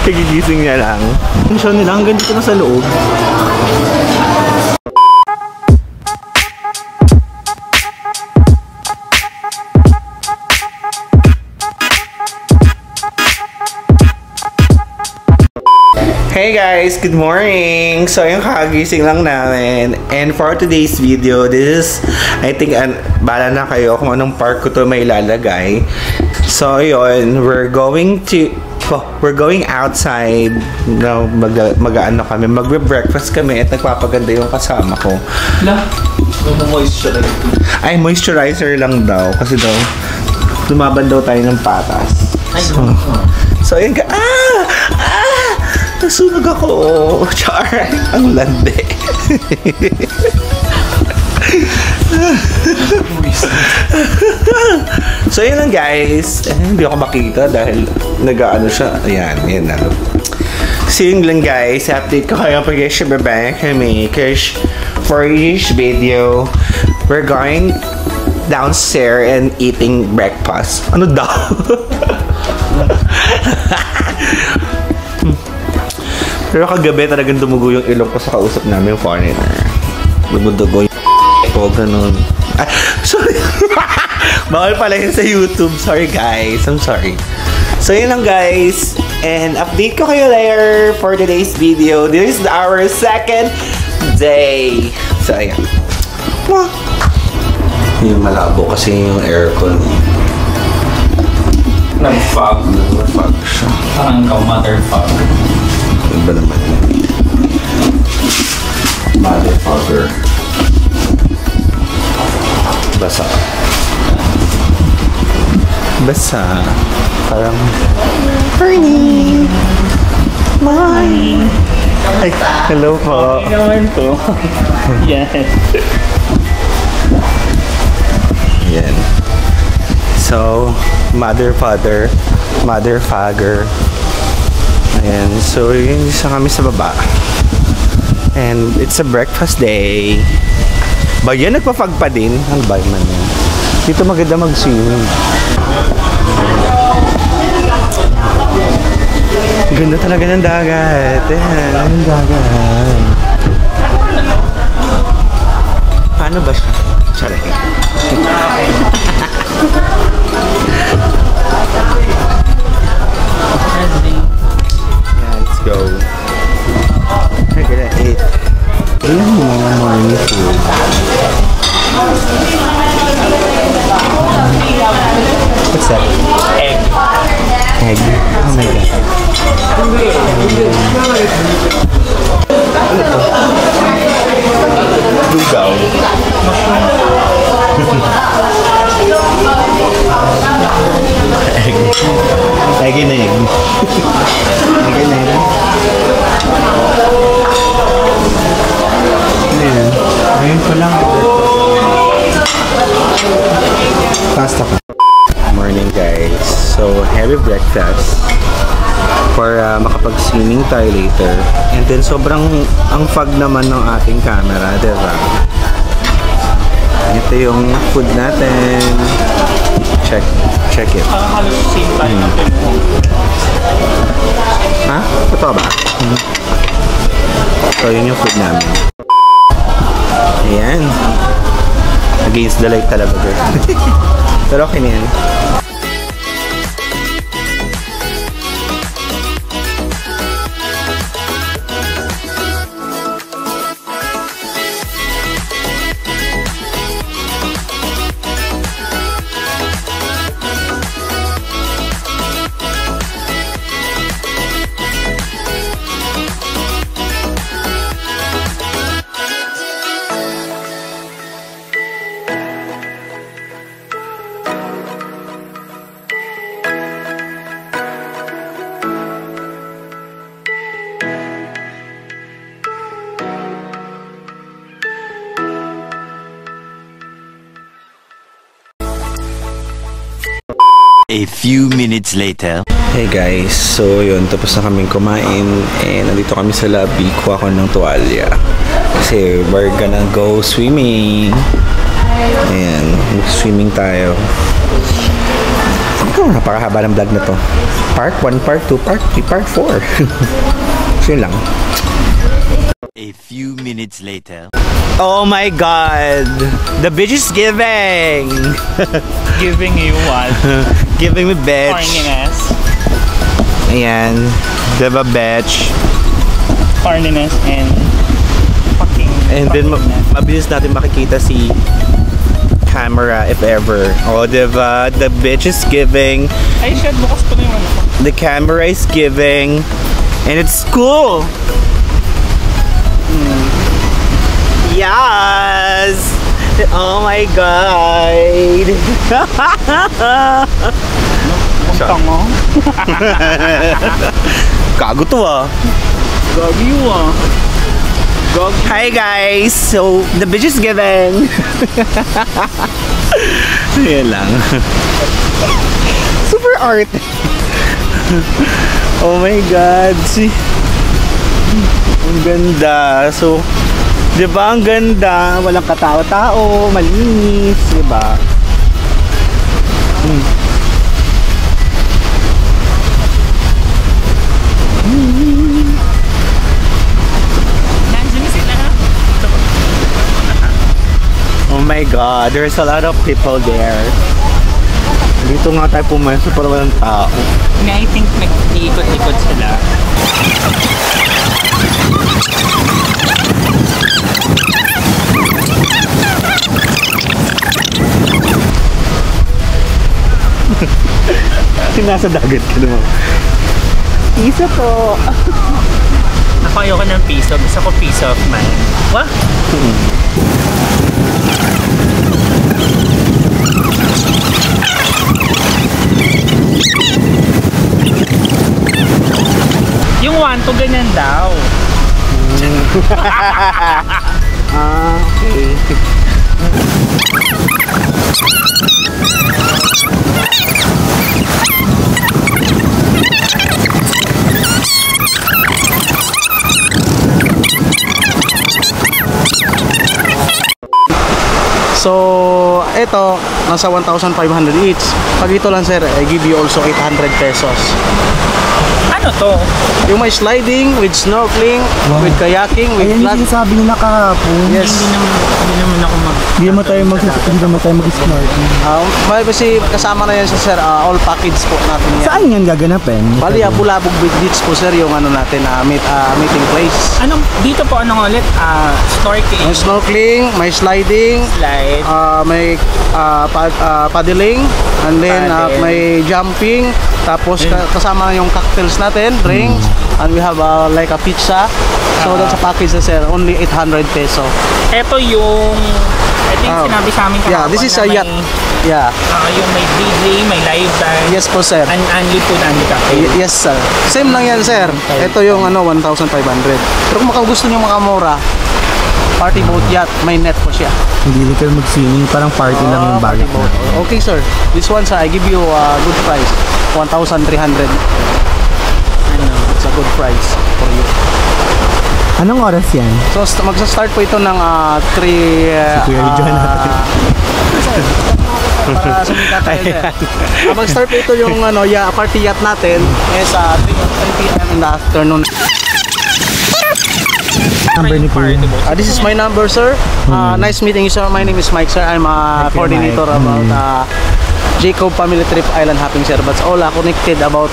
Kagigising niya lang. Ang show nila, hanggang dito na sa loob. Hey guys, good morning! So yung kakagising lang namin. And for today's video, this is, I think, bala na kayo kung anong park ko to may ilalagay. So yun, we're going outside. No, mag-ano kami, magbe-breakfast kami at nagpapaganda yung kasama ko. Moisturizer. Ay, moisturizer lang daw. Kasi daw, lumaban daw tayo ng patas. So yun ka, nasunog ako. Char. Ang lande. So yun lang guys. Hindi ako makita dahil nag-ano siya. Ayan, yan na. So yun lang guys. Update ko kayo pag babaya kami. Because for each video, we're going downstairs and eating breakfast. Ano daw? Pero kagabi talagang dumugo yung ilong ko sa kausap namin yung foreigner. Dumudugo yung ko, ganun. Ah, sorry. Bawal pala yun sa YouTube. Sorry guys. I'm sorry. So yun lang guys. And update ko kayo later for today's video. This is our second day. So ayan. Yung malabo kasi yung aircon. Nag-fog. Nag-fog siya. Parang ikaw motherfuck. Iba naman yun. Motherfucker. Basa. Basa. Parang Bernie! Hi! Ay, hello po. Hindi naman po. Yes. Yan. So, mother, father, ayan, so yun, isa kami sa baba. And it's a breakfast day. Ba yan, nagpa-fog pa din. Ano ba man yan? Dito maganda mag-swimming. Ganda talaga ng dagat. Ayan, ang dagat. Paano ba siya? Sorry. Let's go. I'm gonna eat morning food. What's that? Egg. Egg? Oh my god. Lugaw. Egg. Egg and egg. Egg and egg. Ayan. Ngayon ko lang. Pasta ko. Morning guys. So, heavy breakfast. For makapag-swimming tayo later. And then sobrang ang fog naman ng ating camera, diba? Ito yung food natin. Check it. Halos same time natin po. Ha? Totoo ba? So, yun yung food namin. Ayan. Against the light talaga, girl. Pero okay na yan. A few minutes later. Hey guys, so yun, tapos na kaming kumain and nandito kami sa lobby, kuha ko ng tuwalya kasi we're gonna go swimming. Ayan, swimming tayo. Oh, napakahaba ng vlog na to. Part 1, Part 2, Part 3, Part 4. So yun lang. A few minutes later. Oh my God! The bitch is giving! Giving you what? Giving me bitch. Horniness. Ayan. Diba bitch? Horniness and fucking And then horniness. mabilis natin makikita si camera if ever. Oh, diba? The bitch is giving. Ay, shit, bukas pa na yung ano ko. The camera is giving. And it's cool! Yes! Oh my God! Tango. Gago to ah. Gagi you ah. Gagi. Hi guys! So, the bitch is given! Yan lang. Super art! Oh my God! See? Ang ganda. So, di ba ang ganda? Walang katao-tao, malinis, di ba? Nandiyan sila. Oh my God, there's a lot of people there. Dito nga tayo pumasok para walang tao. I think nag-iikot-ikot sila. Nasa dagat ka naman. Isa po. Ako ayoko ng piso. Gusto ko peace of mind. What? Yung 1 to ganyan daw. Ah, okay. So, ito, nasa 1,500 each. Pag ito lang sir, I give you also 800 pesos. Ano to? Yung may sliding, with snorkeling, with kayaking, with flat. Sabi nila kahapon. Yes. Hindi naman ako Hindi naman tayo mag-smart. Kasi kasama na yan sa sir, all package po natin yan. Saan yan gaganapin? Bali, Bulabog Beach po sir, yung ano natin, meeting place. Anong, dito po anong ulit? Snorkeling. May snorkeling, may sliding, Slide. may paddling, and then Paddle. may jumping, tapos kasama yung cocktails natin, drinks, and we have like a pizza. So that's a package na sir, only 800 peso. Ito yung sinabi sa amin Yeah, this is a yacht. Yeah. Yung may DJ, may live band. Yes po sir. And only food, only cocktail. Yes sir. Same lang yan sir. Ito yung 1,500. Pero kung gusto niyo makamura, party boat yacht, may net po siya. Hindi rin kayo mag-swimming, parang party lang yung Party bagay. boat. Okay sir. This one sir, I give you a good price. 1,300. It's a good price for you. Anong oras yan? So magsa-start po ito ng 3 Kuya John natin. para sumikat tayo sir. Mag-start po ito yung party yacht natin is 3 p.m. in the afternoon. Number ni Kuya. This is my number sir. Nice meeting you sir. My name is Mike sir. I'm a coordinator about Jacob Family Trip Island Hopping sir. But all connected about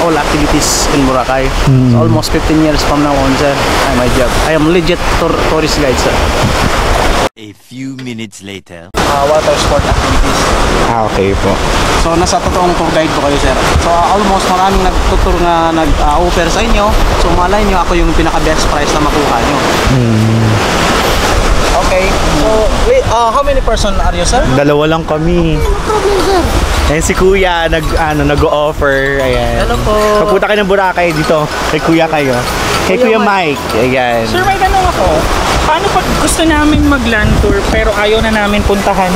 all activities in Boracay. So almost 15 years from now on sir. My job. I am legit tourist guide sir. A few minutes later. Water sport activities. Okay po. So nasa totoong tour guide po kayo sir. So almost maraming nagtutur na nag-offer sa inyo. So malay nyo ako yung pinaka best price na makuha nyo. Okay. So wait, how many person are you sir? Dalawa lang kami. Ayan si Kuya, nag-offer. Ayan. Hello po. Pagpunta kayo ng Boracay dito, kay Kuya kayo. Kay Kuya Mike. Ayan. Sir, may tanong ako. Paano pag gusto namin mag-land tour pero ayaw na namin puntahan?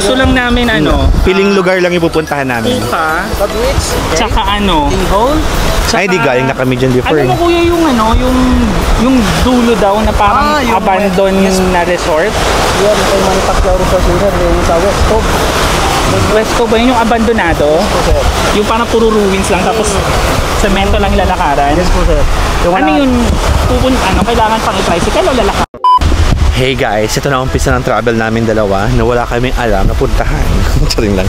Gusto lang namin Piling lugar lang yung pupuntahan namin. Puka, Pag-wits. tsaka T-hole. Ay, di galing na kami dyan before. Ano mo kuya yung dulo daw na parang yung abandoned yes. na resort? Yan, may manufacturer resort sir. Yung sa West Cove. Wesco ba yun? Yung abandonado? Sir. Yung parang puro ruins lang tapos semento lang lalakaran? Yes po, sir. Yung Ano yun? Kailangan pang i-tricycle o lalakad? Hey guys, ito na umpisa ng travel namin dalawa na wala kaming alam na puntahan. Charing lang.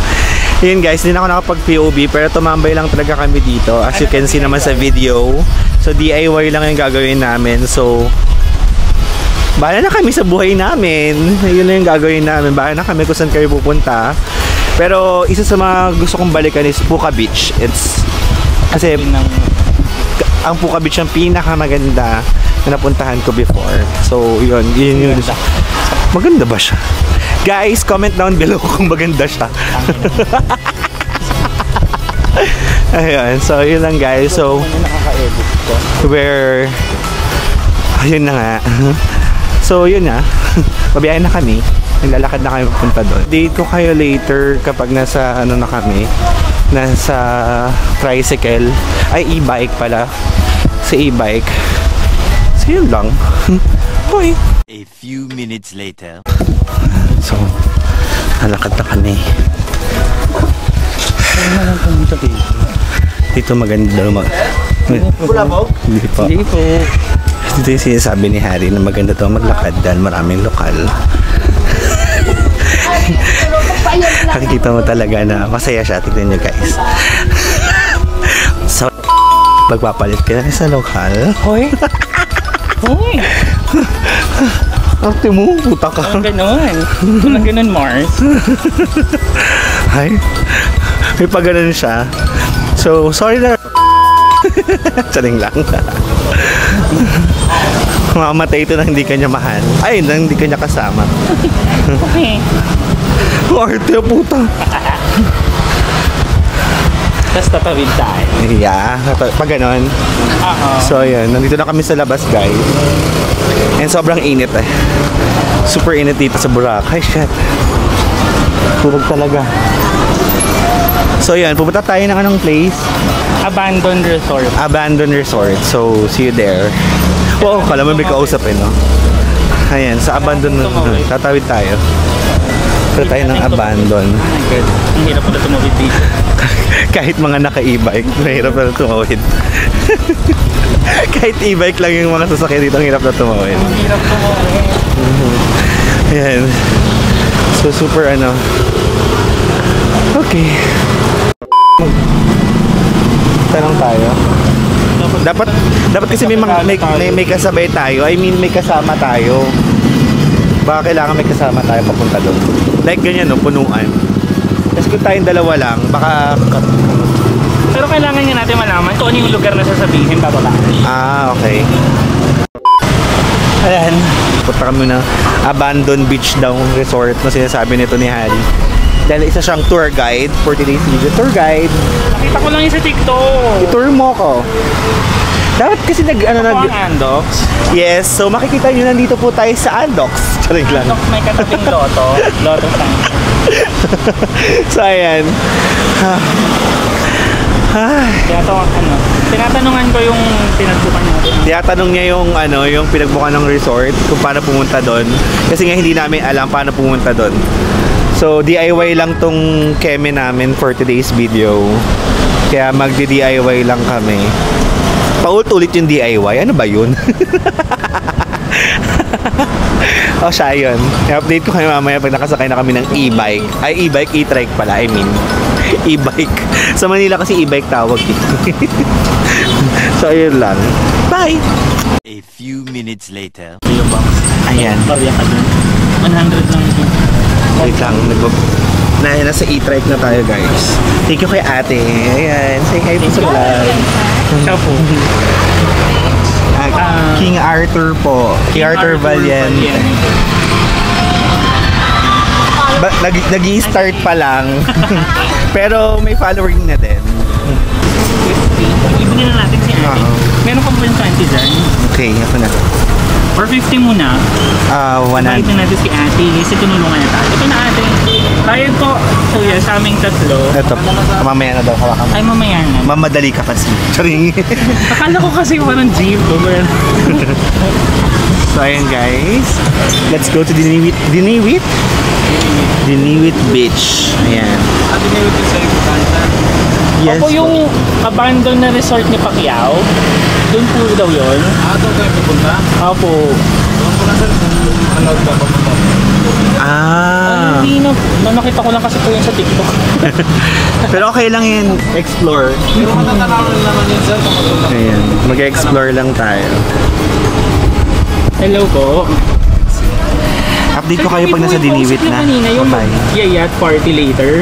Yun guys, hindi na ako nakapag-POV pero tumambay lang talaga kami dito. As you can see naman sa video. So DIY lang yung gagawin namin. So bahala na kami sa buhay namin. Yun na yung gagawin namin. Bahala na kami kung saan kayo pupunta. Pero isa sa mga gusto kong balikan is Puka Beach. Kasi ang Puka Beach ang pinakamaganda na napuntahan ko before. So yun yun. Maganda ba siya? Guys, comment down below kung maganda siya. Ayun, so yun lang guys. So ayun na nga. So yun na. Pabiyahin na kami. Naglalakad na kami papunta doon. Date ko kayo later kapag nasa na kami. Nasa tricycle. Ay, e-bike pala. Sa e-bike. So yun lang. Bye. A few minutes later. So, nalakad na kami. Dito maganda daw Wala po? Hindi po. Hindi po. Dito yung sinasabi ni Harry na maganda daw maglakad dahil maraming lokal. Nakikita mo talaga na masaya siya. Tignan nyo guys. So, magpapalit ka na sa lokal. Hoy! Hoy! Arte mo, puta ka. Ang ganon. Ang ganon, Mars. Ay, may pa ganun siya. So, sorry na. Saling lang. Mamatay ito na hindi kanya mahal. Ay, nang hindi kanya kasama. Okay. Arte, puta. Tapos tatawid tayo. Yeah, pag ganun. So, yun. Nandito na kami sa labas, guys. And sobrang init eh. Super init dito sa Boracay. Shit. Tulog talaga. So, yun. Pupunta tayo ng anong place? Abandoned resort. Abandoned Resort. So, see you there. Wow, kala mo may kausap eh, no? Ayan, sa abandoned. Tatawid tayo. Pero tayo ng abandon. Ang hirap pala tumawid dito. Kahit mga naka-e-bike, mahirap na tumawid. Kahit e-bike lang yung mga sasakyan dito, ang hirap na tumawid. Ang hirap tumawid. Ayan. So, super ano. Okay. Tanong tayo. Dapat kasi may kasabay tayo. I mean, may kasama tayo. Baka kailangan may kasama tayo papunta doon. Like ganyan, no? Punuan. Kasi kung tayong dalawa lang, baka... Pero kailangan nga natin malaman kung ano yung lugar na sasabihin bababa. Ah, okay. Ayan. Punta kami na abandoned beach daw resort na sinasabi nito ni Harry. Dahil isa siyang tour guide for today's video. Tour guide. Nakita ko lang yung sa TikTok. I-tour mo ko. Dapat kasi Ako ang Andox. Yes, so makikita nyo nandito po tayo sa Andox. Charing lang. Andox may katabing Lotto. Lotto sign. So ayan. Kaya to, tinatanungan ko yung pinagbukan natin. Tinatanong niya yung pinagbukan ng resort kung paano pumunta doon. Kasi nga hindi namin alam paano pumunta doon. So DIY lang tong keme namin for today's video. Kaya magdi-DIY lang kami. Paulit-ulit yung DIY. Ano ba yun? O siya yun. I-update ko kayo mamaya pag nakasakay na kami ng e-bike. Ay, e-bike, e-trike pala. I mean, e-bike. Sa Manila kasi e-bike tawag. So, ayun lang. Bye! A few minutes later. Ayan. 100 lang ito. Wait lang. Nasa e-trike na tayo, guys. Thank you kay ate. Ayan. Say hi po sa vlog. Siya po. King Arthur po. King Arthur Valiente. Nag-i-start pa lang. Pero may following na din. Ibigin na natin si ate. Meron pang 20 dyan. Okay, ako na. Or 50 muna. 100. Bakit na natin si ate. Kasi tinulungan na tayo. Ito na ate. Tayo po, kuya, sa aming tatlo. Ito, mamaya na daw hawakan mo. Ay, mamaya na. Mamadali ka kasi. Charing. Akala ko kasi parang jeep. So, ayan guys. Let's go to Diniwit. Diniwit? Diniwit Beach. Ayan. Yes. Opo, yung abandoned na resort ni Pacquiao, doon po daw yun. Doon kayo pupunta? Opo. Doon ko na sir kung allowed ba pupunta. Hindi na, nakita ko lang kasi po yun sa TikTok. Pero okay lang yun. Explore. Pero matatakawan naman yun sir kung pupunta. Ayan. Mag-explore lang tayo. Hello po. Update ko kayo pag nasa Diniwit na. Kanina yung Bye. yayat party later.